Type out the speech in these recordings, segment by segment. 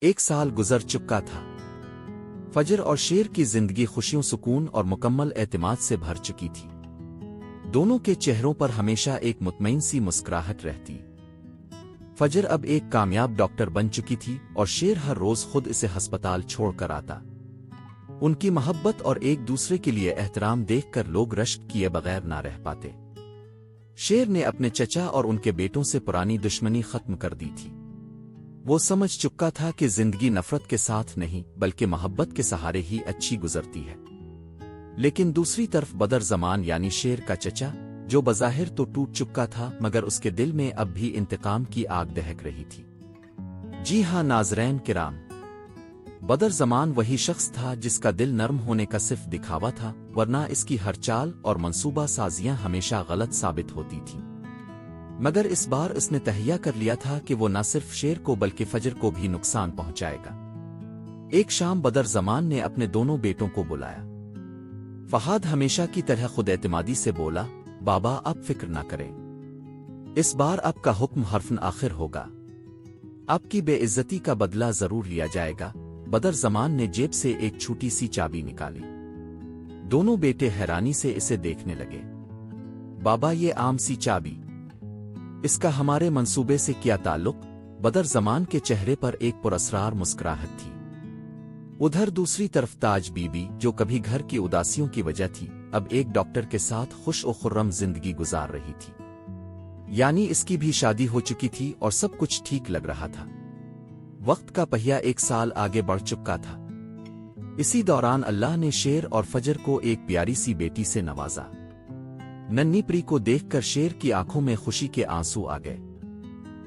ایک سال گزر چکا تھا۔ فجر اور شیر کی زندگی خوشیوں، سکون اور مکمل اعتماد سے بھر چکی تھی۔ دونوں کے چہروں پر ہمیشہ ایک مطمئن سی مسکراہٹ رہتی۔ فجر اب ایک کامیاب ڈاکٹر بن چکی تھی اور شیر ہر روز خود اسے ہسپتال چھوڑ کر آتا۔ ان کی محبت اور ایک دوسرے کے لیے احترام دیکھ کر لوگ رشک کیے بغیر نہ رہ پاتے۔ شیر نے اپنے چچا اور ان کے بیٹوں سے پرانی دشمنی ختم کر دی تھی۔ وہ سمجھ چکا تھا کہ زندگی نفرت کے ساتھ نہیں بلکہ محبت کے سہارے ہی اچھی گزرتی ہے۔ لیکن دوسری طرف بدر زمان یعنی شیر کا چچا، جو بظاہر تو ٹوٹ چکا تھا مگر اس کے دل میں اب بھی انتقام کی آگ دہک رہی تھی۔ جی ہاں ناظرین کرام، بدر زمان وہی شخص تھا جس کا دل نرم ہونے کا صرف دکھاوا تھا، ورنہ اس کی ہر چال اور منصوبہ سازیاں ہمیشہ غلط ثابت ہوتی تھیں۔ مگر اس بار اس نے تہیہ کر لیا تھا کہ وہ نہ صرف شیر کو بلکہ فجر کو بھی نقصان پہنچائے گا۔ ایک شام بدر زمان نے اپنے دونوں بیٹوں کو بلایا۔ فہد ہمیشہ کی طرح خود اعتمادی سے بولا، بابا آپ فکر نہ کریں، اس بار آپ کا حکم حرفن آخر ہوگا، آپ کی بے عزتی کا بدلہ ضرور لیا جائے گا۔ بدر زمان نے جیب سے ایک چھوٹی سی چابی نکالی۔ دونوں بیٹے حیرانی سے اسے دیکھنے لگے۔ بابا یہ عام سی چابی، اس کا ہمارے منصوبے سے کیا تعلق؟ بدر زمان کے چہرے پر ایک پراسرار مسکراہٹ تھی۔ ادھر دوسری طرف تاج بی بی، جو کبھی گھر کی اداسیوں کی وجہ تھی، اب ایک ڈاکٹر کے ساتھ خوش و خرم زندگی گزار رہی تھی۔ یعنی اس کی بھی شادی ہو چکی تھی اور سب کچھ ٹھیک لگ رہا تھا۔ وقت کا پہیہ ایک سال آگے بڑھ چکا تھا۔ اسی دوران اللہ نے شیر اور فجر کو ایک پیاری سی بیٹی سے نوازا۔ ننھی پری کو دیکھ کر شیر کی آنکھوں میں خوشی کے آنسو آ گئے۔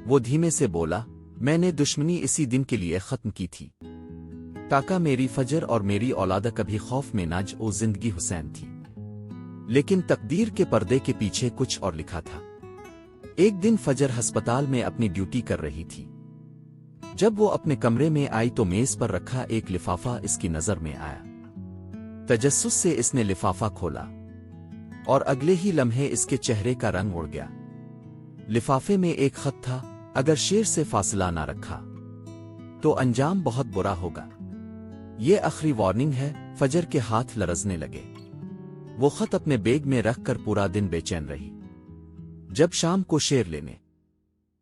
وہ دھیمے سے بولا، میں نے دشمنی اسی دن کے لیے ختم کی تھی تاکہ میری فجر اور میری اولاد کبھی خوف میں نہ جو زندگی حسین تھی۔ لیکن تقدیر کے پردے کے پیچھے کچھ اور لکھا تھا۔ ایک دن فجر ہسپتال میں اپنی ڈیوٹی کر رہی تھی۔ جب وہ اپنے کمرے میں آئی تو میز پر رکھا ایک لفافہ اس کی نظر میں آیا۔ تجسس سے اس نے لفافہ کھولا اور اگلے ہی لمحے اس کے چہرے کا رنگ اڑ گیا۔ لفافے میں ایک خط تھا، اگر شیر سے فاصلہ نہ رکھا تو انجام بہت برا ہوگا، یہ آخری وارننگ ہے۔ فجر کے ہاتھ لرزنے لگے۔ وہ خط اپنے بیگ میں رکھ کر پورا دن بے چین رہی۔ جب شام کو شیر لینے